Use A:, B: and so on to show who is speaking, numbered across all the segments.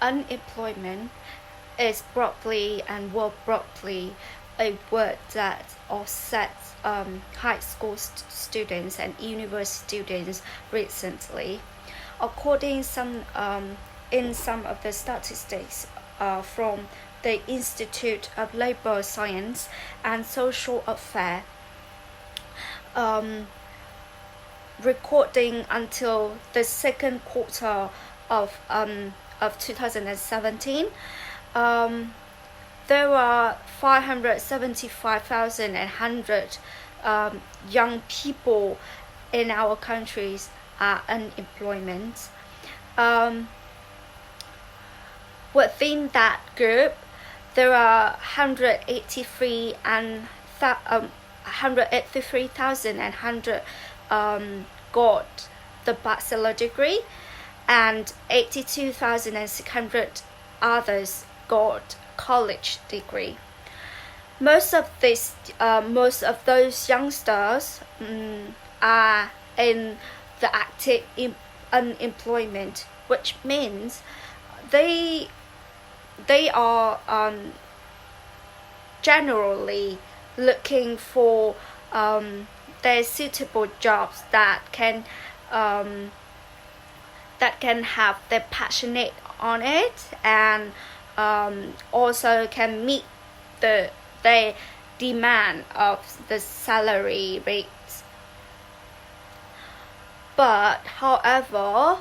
A: Unemployment is broadly and more broadly a word that offsets high school students and university students recently. According in some of the statistics from the Institute of Labor Science and Social Affairs, recording until the second quarter of 2017, there were 575,100 young people in our countries are unemployment. Within that group, there are 183,100 got the bachelor degree, and 82,600 others got college degree. Most of those youngsters are in the active unemployment, which means they are generally looking for their suitable jobs that can have their passionate on it, and also can meet their demand of the salary rates. But however,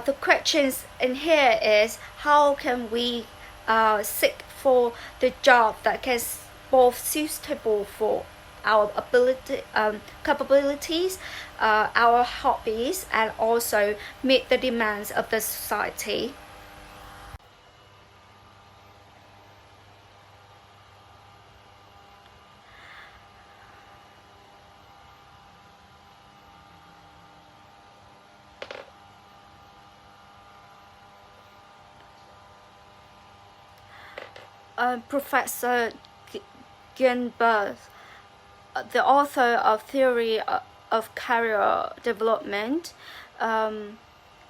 A: the questions in here is how can we seek for the job that can both suitable for our capabilities, our hobbies, and also meet the demands of the society. Professor Gunberg, the author of Theory of Career Development,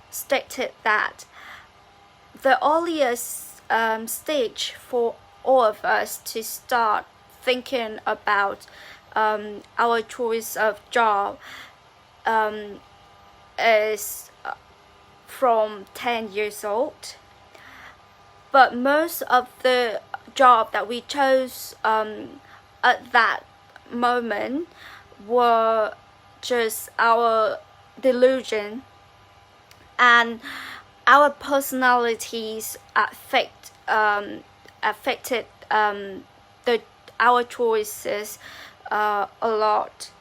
A: stated that the earliest stage for all of us to start thinking about our choice of job is from 10 years old. But most of the job that we chose at that moment were just our delusion, and our personalities affected our choices a lot.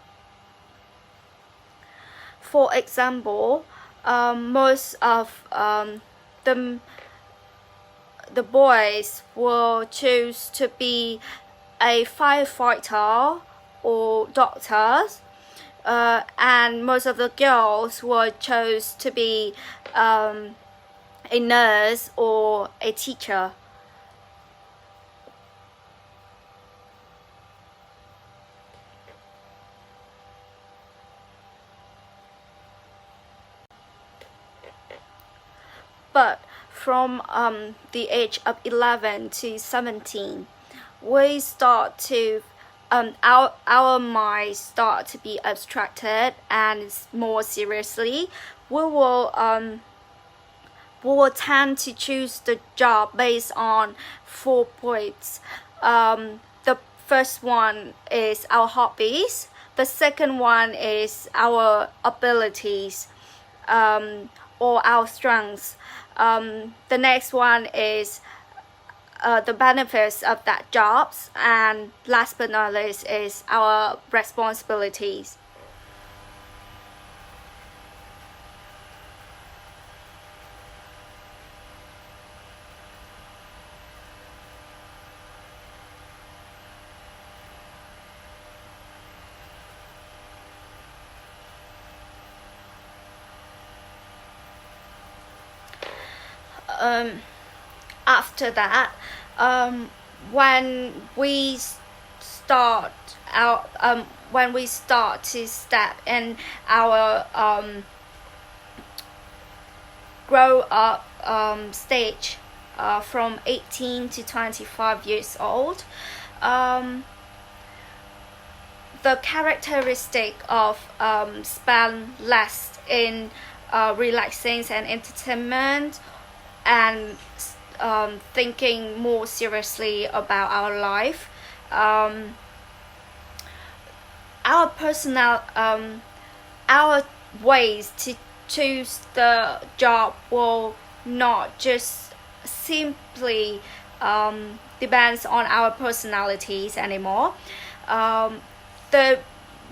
A: For example, most of the boys will choose to be a firefighter or doctors, and most of the girls will choose to be a nurse or a teacher. But from the age of 11 to 17, we start to our minds start to be abstracted, and more seriously, we will tend to choose the job based on 4 points. The first one is our hobbies. The second one is our abilities, or our strengths. The next one is the benefits of that jobs, and last but not least is our responsibilities. After that, when we start to step in our grow up stage from 18 to 25 years old. The characteristic of spend less in relaxing and entertainment, and thinking more seriously about our life. Our personal our ways to choose the job will not just simply depends on our personalities anymore. The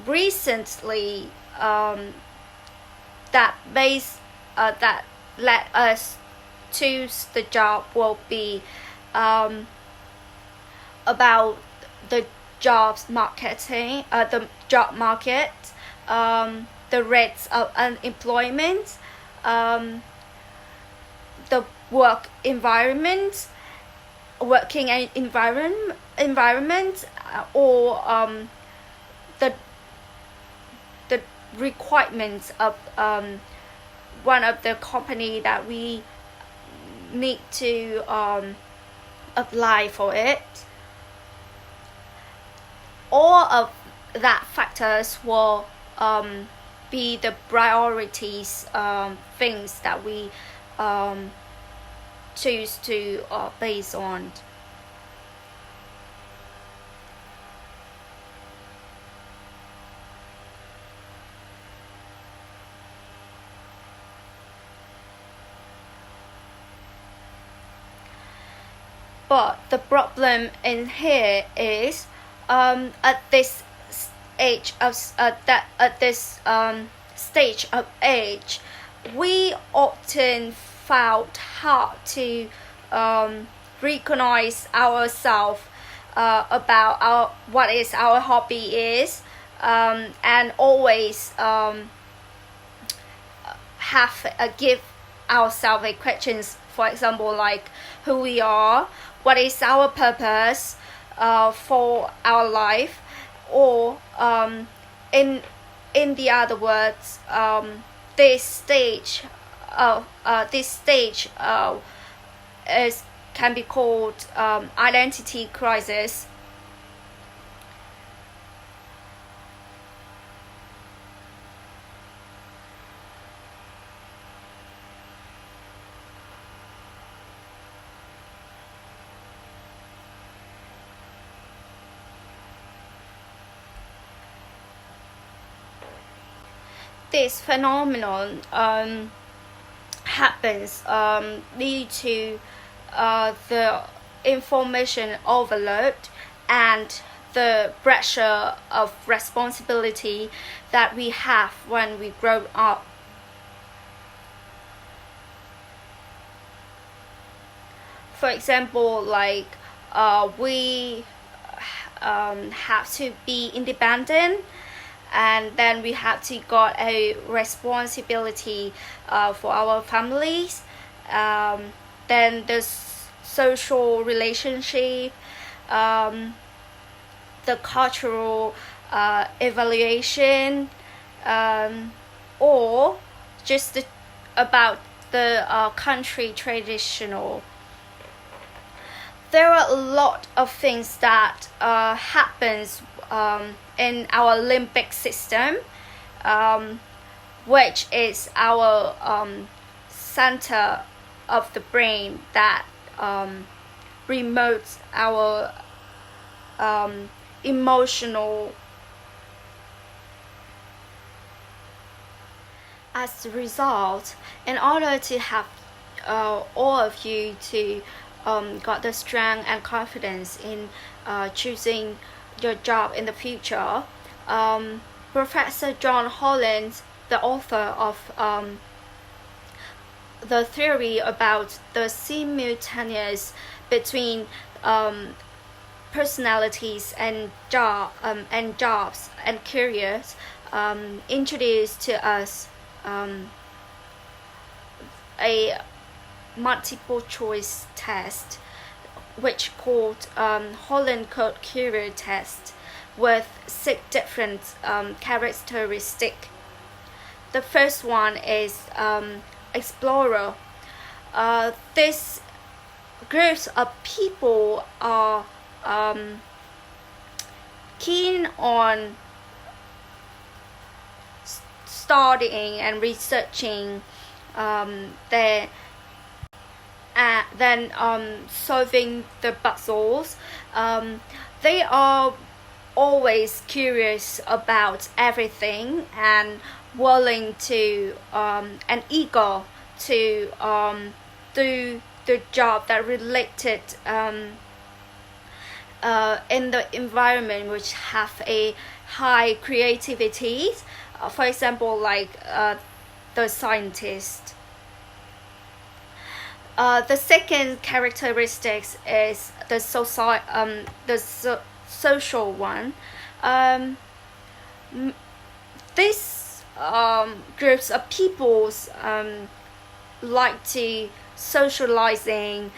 A: recently that base that let us choose the job will be about the jobs marketing, the job market, the rates of unemployment, the work environment, working environment, or the requirements of one of the company that we need to apply for it. All of that factors will be the priorities, things that we choose to base on. But the problem in here is at this age of stage of age, we often found hard to recognize ourselves about what is our hobby is, and always have give ourselves a questions. For example, like who we are, what is our purpose for our life, or in the other words, this stage is can be called identity crisis. This phenomenon happens due to the information overload and the pressure of responsibility that we have when we grow up. For example, like we have to be independent, and then we have to got a responsibility for our families, then the social relationship, the cultural evaluation, or just about the country traditional. There are a lot of things that happens in our limbic system, which is our center of the brain that remotes our emotional. As a result, in order to have all of you to got the strength and confidence in choosing your job in the future, Professor John Holland, the author of the theory about the simultaneous between personalities and jobs and careers, introduced to us a multiple choice test, which called Holland Code Career Test, with 6 different characteristics. The first one is explorer, This groups of people are keen on studying and researching their then solving the puzzles. They are always curious about everything and willing to and eager to do the job that related in the environment which have a high creativity. For example, like the scientist. The second characteristics is the social one. This groups of peoples like to socializing,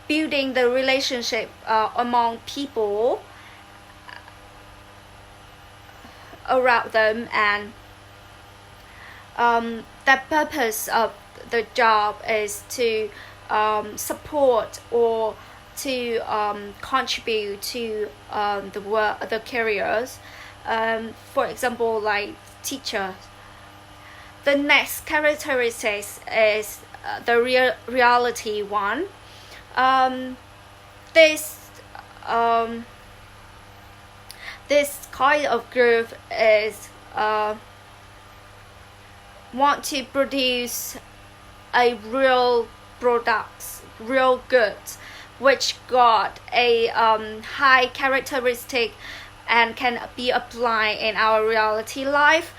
A: building the relationship among people around them, and the purpose of the job is to support or to contribute to the careers. For example, like teachers. The next characteristics is the reality one. This kind of group is want to produce a real products, real goods, which got a high characteristic and can be applied in our reality life.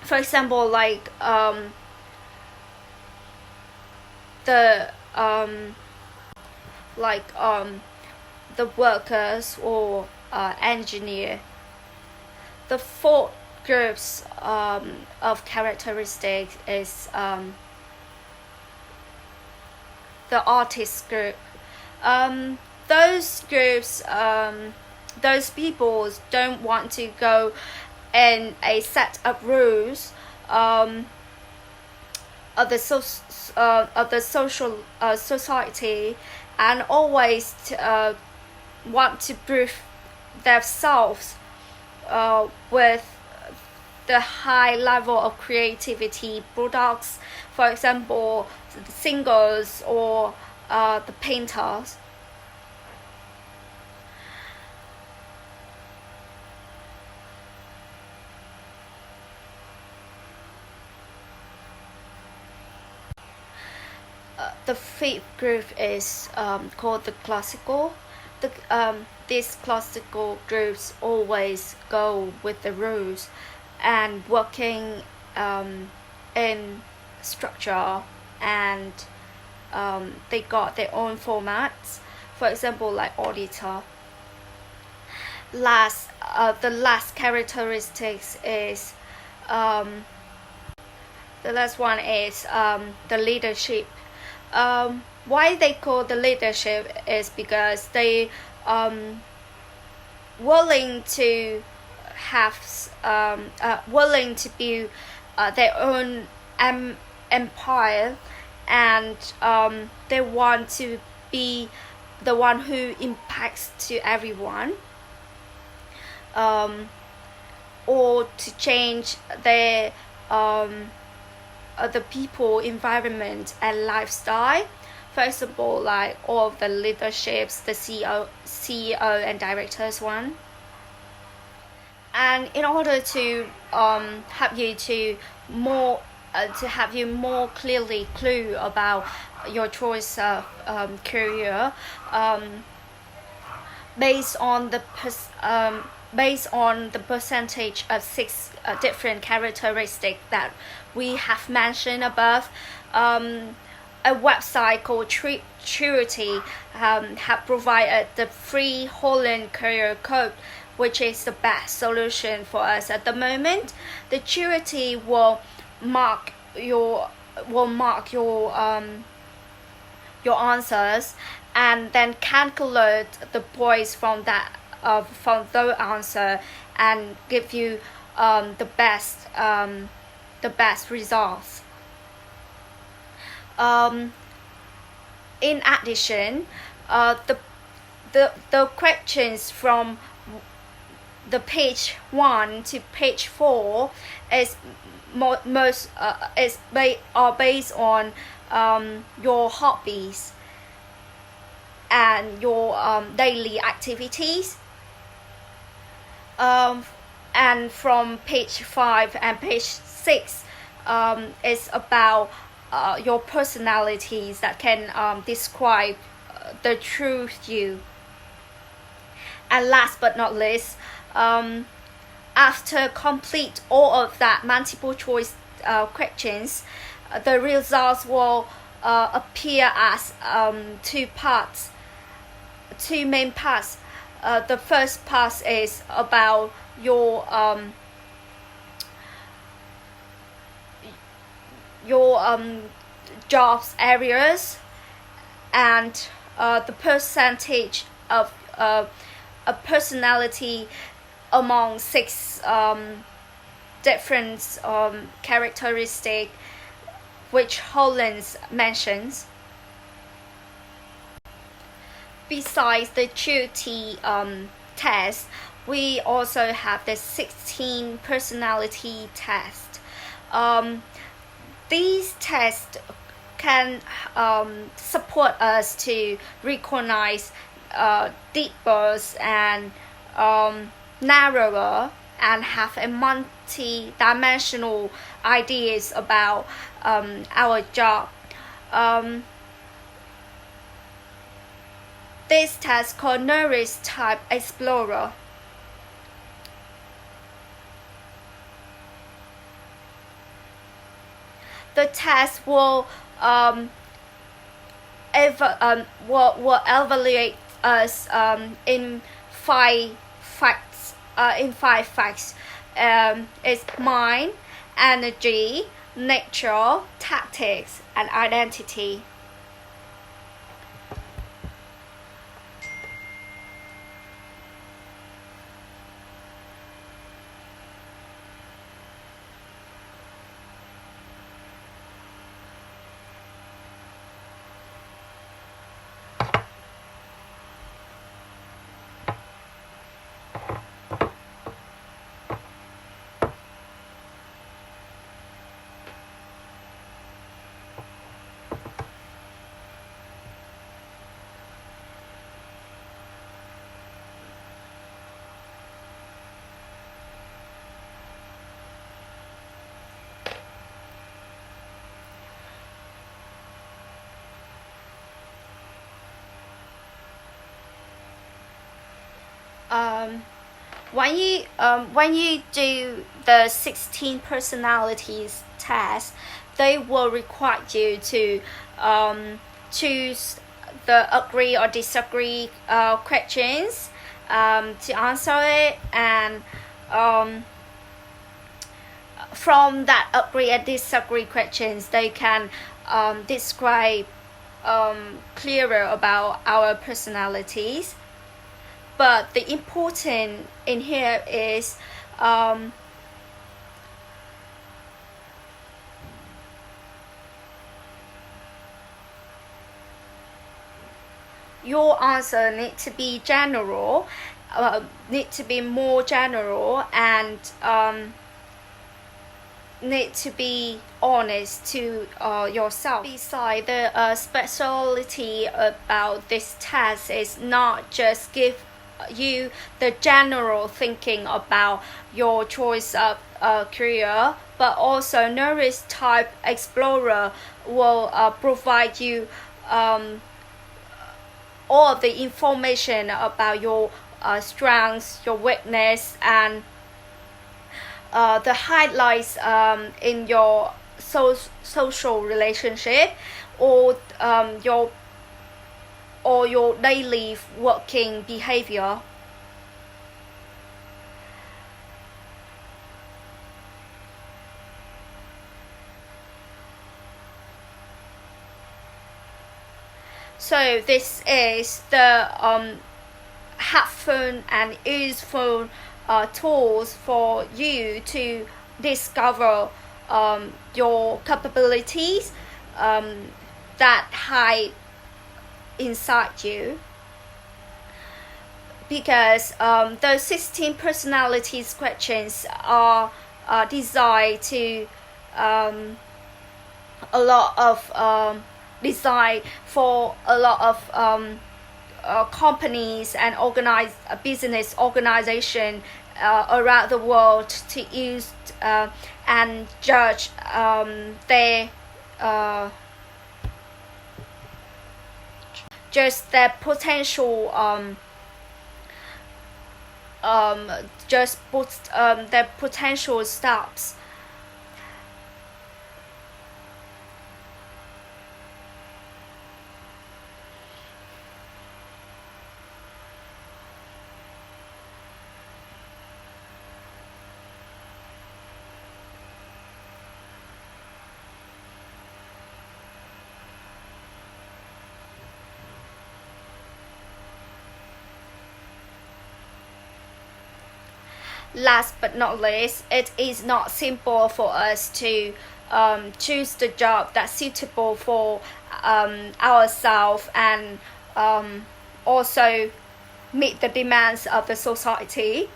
A: For example, like the workers or engineer. The fourth groups of characteristics is the artist group. Those groups, those people don't want to go in a set of rules of the social society, and always want to prove themselves with the high level of creativity products. For example, the singers or the painters. The fifth group is called the classical. These classical groups always go with the rules and working in structure, and they got their own formats. For example, like auditor. The last characteristics is the last one is the leadership. Why they call the leadership is because they willing to have willing to build their own empire, and they want to be the one who impacts to everyone, or to change their the people, environment, and lifestyle. For example, like all of the leaderships, the CEO and directors one. And in order to have you more clearly clue about your choice of career, based on the percentage of 6 different characteristics that we have mentioned above, a website called Turity have provided the free Holland career code, which is the best solution for us at the moment. The Turity will mark your answers, and then calculate the points from that from the answer, and give you the best the best results. In addition, the questions from the page 1 to page 4 is are based on your hobbies and your daily activities. And from page 5 and page 6 is about your personalities that can describe the true you. And last but not least, after complete all of that multiple choice questions, the results will appear as two main parts. The first part is about your jobs areas and the percentage of a personality among 6 different characteristics which Holland mentions. Besides the QT test, we also have the 16 personality test. These tests can support us to recognize deeper and narrower and have a multi-dimensional ideas about our job. This test called Neuris Type Explorer. The test will evaluate us in 5 facts. It's mind, energy, nature, tactics, and identity. When you do the 16 personalities test, they will require you to choose the agree or disagree questions to answer it, and from that agree and disagree questions, they can describe clearer about our personalities. But the important in here is your answer need to be general, need to be more general, and need to be honest to yourself. Besides, the specialty about this test is not just give you the general thinking about your choice of career, but also Neuris Type Explorer will provide you all of the information about your strengths, your weakness, and the highlights in your social relationship, or your daily working behavior. So this is the helpful and useful tools for you to discover your capabilities that hide inside you, because those 16 personalities questions are designed to a lot of design for a lot of companies and business organization around the world to use and judge their just their potential their potential stops. Last but not least, it is not simple for us to choose the job that's suitable for ourselves and also meet the demands of the society.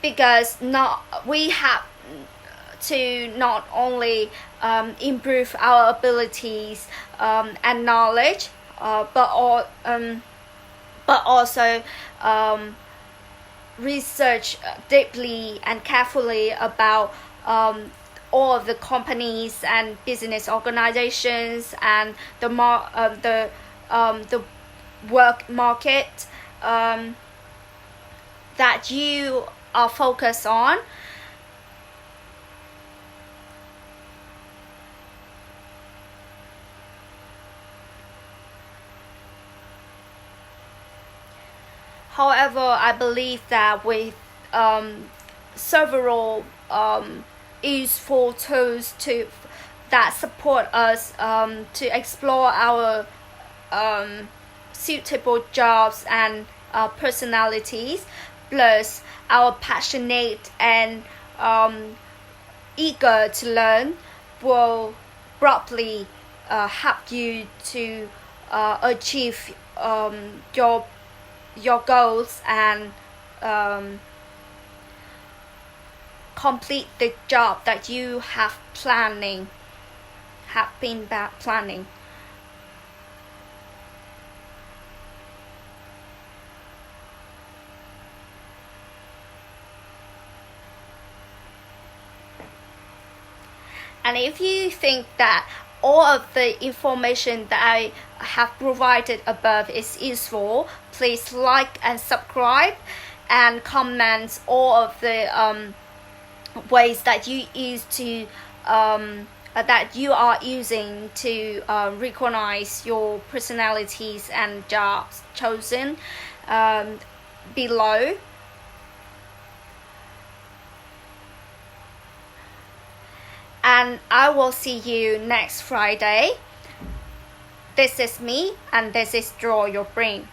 A: Because we have to not only improve our abilities and knowledge, but also research deeply and carefully about all of the companies and business organizations and the work market that you are focused on. However, I believe that with several useful tools that support us to explore our suitable jobs and personalities, plus our passionate and eager to learn, will probably help you to achieve your goals and complete the job that you have been planning. And if you think that all of the information that I have provided above is useful, please like and subscribe and comment all of the ways that you use to that you are using to recognize your personalities and jobs chosen below. And I will see you next Friday. This is me, and this is Draw Your Brain.